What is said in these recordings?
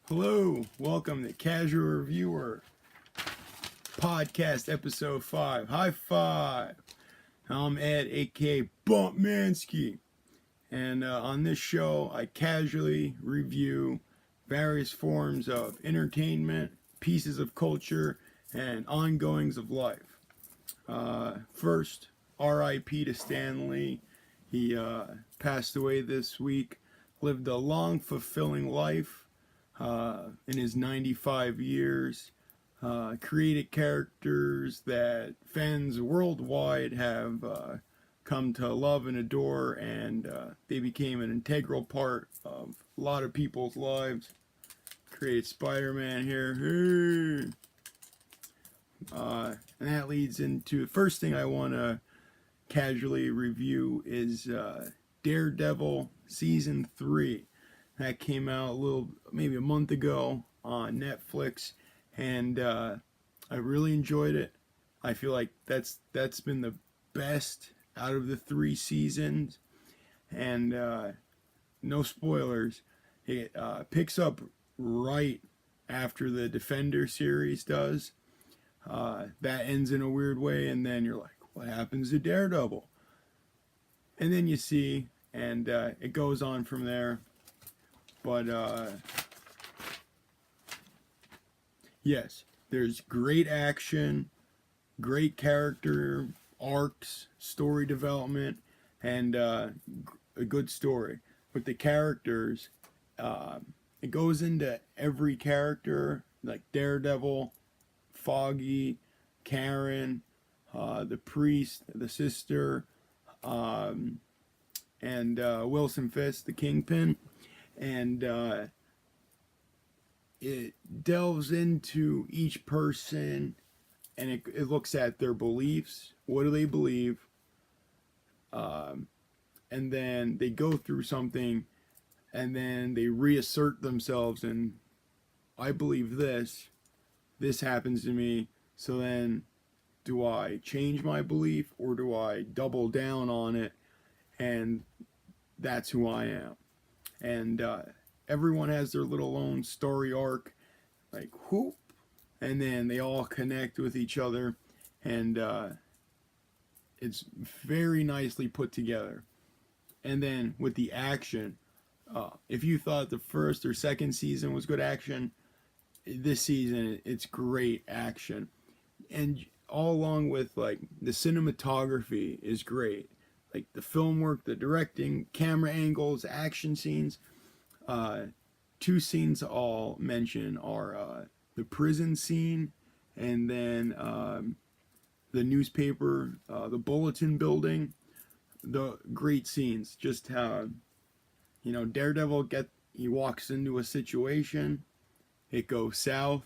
Hello, welcome to Casual Reviewer Podcast Episode 5. High five! I'm Ed, aka Bumpmansky, and on this show I casually review various forms of entertainment, pieces of culture, and ongoings of life. First, R.I.P. to Stan Lee. He passed away this week, lived a long, fulfilling life. In his 95 years, created characters that fans worldwide have come to love and adore, and they became an integral part of a lot of people's lives. Created Spider-Man here, and that leads into the first thing I want to casually review is Daredevil Season 3. That came out maybe a month ago on Netflix, and I really enjoyed it. I feel like that's been the best out of the 3 seasons, and no spoilers. It picks up right after the Defender series does. That ends in a weird way, and then you're like, what happens to Daredevil? And then you see, and it goes on from there. But, yes, there's great action, great character arcs, story development, and a good story. With the characters, it goes into every character, like Daredevil, Foggy, Karen, the priest, the sister, and Wilson Fisk, the Kingpin. And it delves into each person, and it looks at their beliefs. What do they believe? And then they go through something, and then they reassert themselves, and I believe this happens to me, so then do I change my belief, or do I double down on it? And that's who I am. And everyone has their little own story arc, like whoop, and then they all connect with each other, and it's very nicely put together. And then with the action, if you thought the first or second season was good action, this season it's great action, and all along with like the cinematography is great. Like the film work, the directing, camera angles, action scenes. 2 scenes I'll mention are the prison scene, and then the newspaper, the bulletin building. The great scenes, just how Daredevil he walks into a situation, it goes south,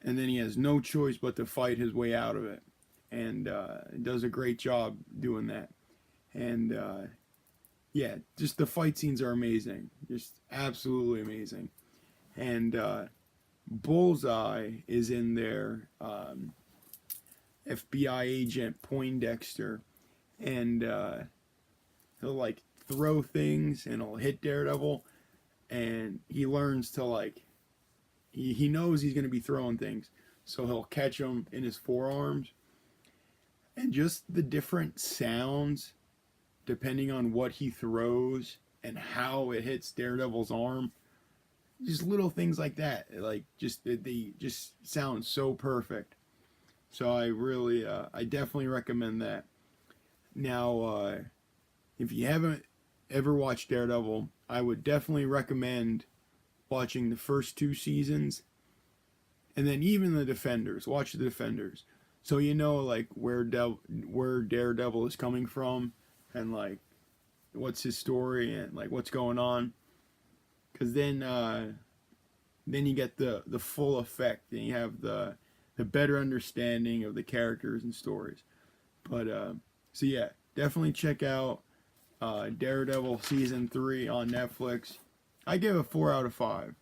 and then he has no choice but to fight his way out of it, and does a great job doing that. And yeah, just the fight scenes are amazing, just absolutely amazing. And Bullseye is in there, FBI agent Poindexter, and he'll like throw things and he'll hit Daredevil, and he learns to he knows he's going to be throwing things, so he'll catch him in his forearms, and just the different sounds depending on what he throws and how it hits Daredevil's arm. Just little things like that. Like, they just sound so perfect. So I definitely recommend that. Now, if you haven't ever watched Daredevil, I would definitely recommend watching the first 2 seasons. And then even the Defenders. Watch the Defenders. So you know, like, where Daredevil is coming from, and like what's his story, and like what's going on, because then you get the full effect, and you have the better understanding of the characters and stories. But so yeah, definitely check out Daredevil Season 3 on Netflix. I give it 4 out of 5.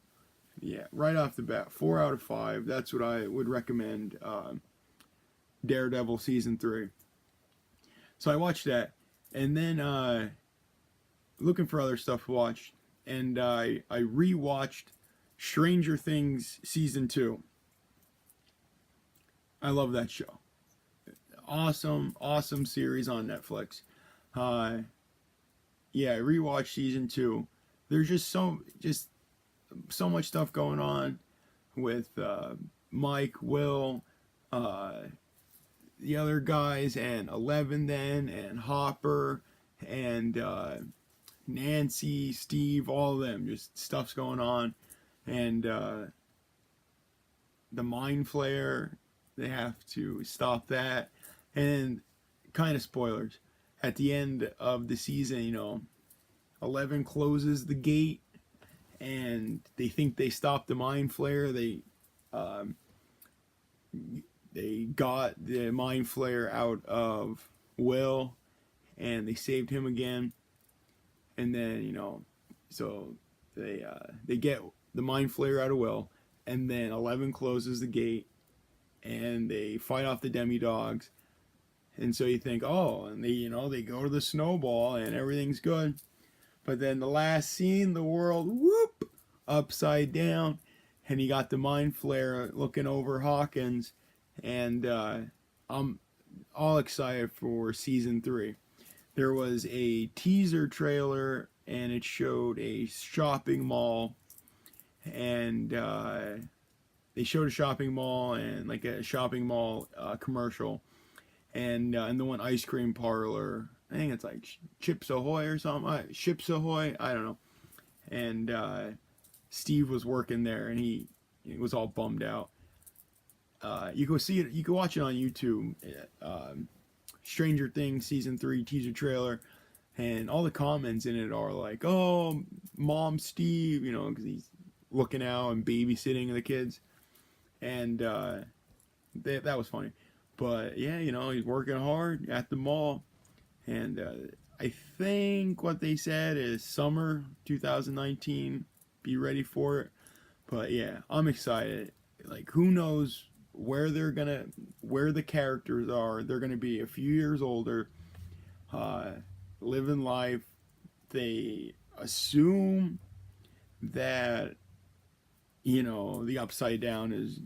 Yeah, right off the bat, 4 out of 5. That's what I would recommend. Daredevil Season 3. So I watched that, and then looking for other stuff to watch, and I rewatched Stranger Things season 2. I love that show. Awesome series on Netflix. Uh, yeah, rewatch season 2. There's just so much stuff going on with Mike, Will, uh, the other guys, and 11 then, and Hopper, and Nancy, Steve, all of them. Just stuff's going on. And the Mind Flayer, they have to stop that. And kind of spoilers. At the end of the season, 11 closes the gate, and they think they stopped the Mind Flayer. They got the Mind Flayer out of Will, and they saved him again. And then so they get the Mind Flayer out of Will, and then 11 closes the gate, and they fight off the demi-dogs. And so you think, oh, and they go to the snowball and everything's good. But then the last scene, the world, whoop, upside down. And you got the Mind Flayer looking over Hawkins. And I'm all excited for season 3. There was a teaser trailer, and it showed a shopping mall. And they showed a shopping mall and like a shopping mall commercial. And the one ice cream parlor, I think it's like Chips Ahoy or something. Chips Ahoy, I don't know. And Steve was working there, and he was all bummed out. You go see it. You can watch it on YouTube. Stranger Things season 3 teaser trailer, and all the comments in it are like, "Oh, Mom Steve," because he's looking out and babysitting the kids, and that was funny. But yeah, he's working hard at the mall, and I think what they said is summer 2019. Be ready for it. But yeah, I'm excited. Like, who knows where the characters are? They're gonna be a few years older, living life. They assume that the upside down is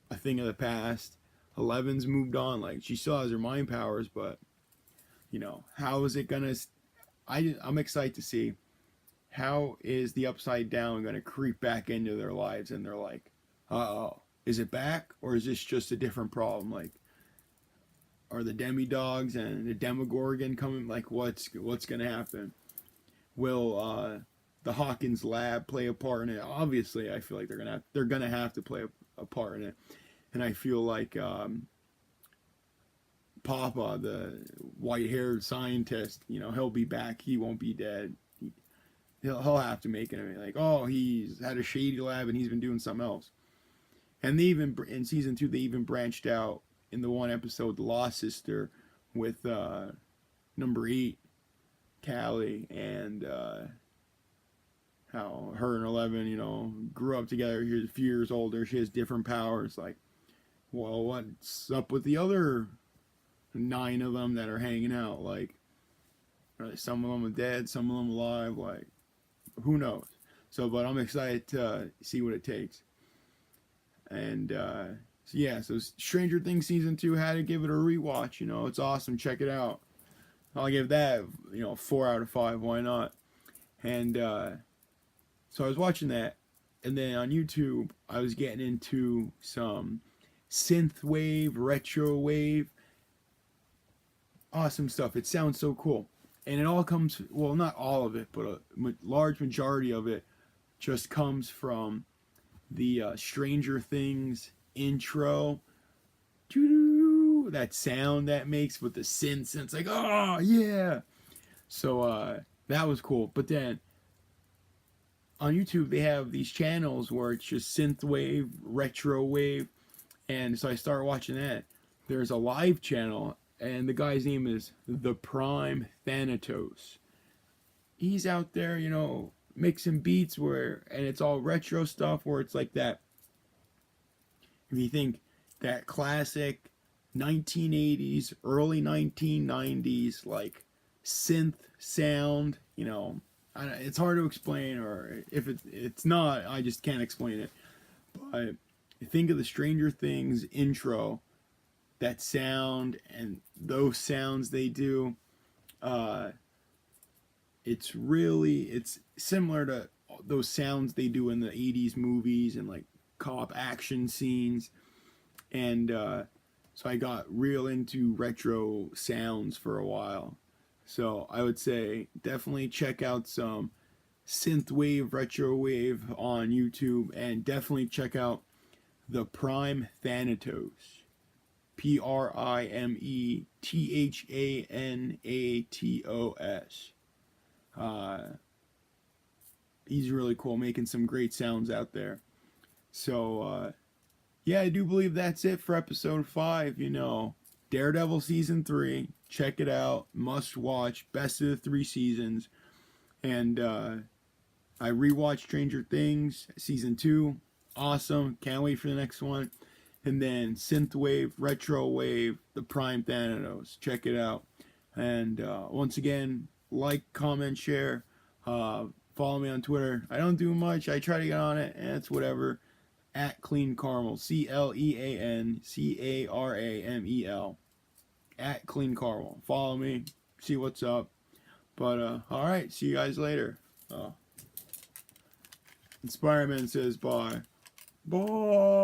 a thing of the past. 11's moved on. Like, she still has her mind powers, but how is it gonna? I'm excited to see how is the upside down gonna creep back into their lives, and they're like, oh, is it back, or is this just a different problem? Like, are the demi-dogs and the Demogorgon coming? Like, what's gonna happen? Will the Hawkins lab play a part in it? Obviously, I feel like they're gonna have to play a part in it. And I feel like Papa, the white-haired scientist, he'll be back. He won't be dead. He'll have to make it. Like, oh, he's had a shady lab and he's been doing something else. And they even, in season 2, they even branched out in the one episode, The Lost Sister, with number 8, Callie, and how her and 11, grew up together. She's a few years older. She has different powers. Like, well, what's up with the other 9 of them that are hanging out? Like, some of them are dead, some of them alive. Like, who knows? So, but I'm excited to see what it takes. And so Stranger Things season 2, had to give it a rewatch. It's awesome. Check it out. I'll give that 4 out of 5. Why not? And so I was watching that, and then on YouTube I was getting into some synthwave, retrowave, awesome stuff. It sounds so cool, and it all comes, well, not all of it, but a large majority of it just comes from the Stranger Things intro. That sound that makes with the synths, and it's like, oh yeah. So that was cool. But then on YouTube they have these channels where it's just synthwave, retrowave. And so I started watching that. There's a live channel, and the guy's name is the Prime Thanatos. He's out there, mixing beats and it's all retro stuff, where it's like that. If you think that classic 1980s, early 1990s, like synth sound, it's hard to explain, or if it's not, I just can't explain it. But think of the Stranger Things intro, that sound and those sounds they do. Uh, it's similar to those sounds they do in the 80s movies and like cop action scenes. And so I got real into retro sounds for a while. So I would say definitely check out some synthwave, retrowave on YouTube, and definitely check out the Prime Thanatos. Prime Thanatos. He's really cool, making some great sounds out there. So yeah, I do believe that's it for episode 5. Daredevil season 3. Check it out. Must watch. Best of the 3 seasons. And I rewatched Stranger Things season 2. Awesome. Can't wait for the next one. And then Synthwave, Retrowave, the Prime Thanatos. Check it out. And once again, like, comment, share. Follow me on Twitter. I don't do much. I try to get on it, and it's whatever. At Clean Caramel. CleanCaramel. At Clean Caramel. Follow me. See what's up. But, alright. See you guys later. And Spider-Man says bye. Bye.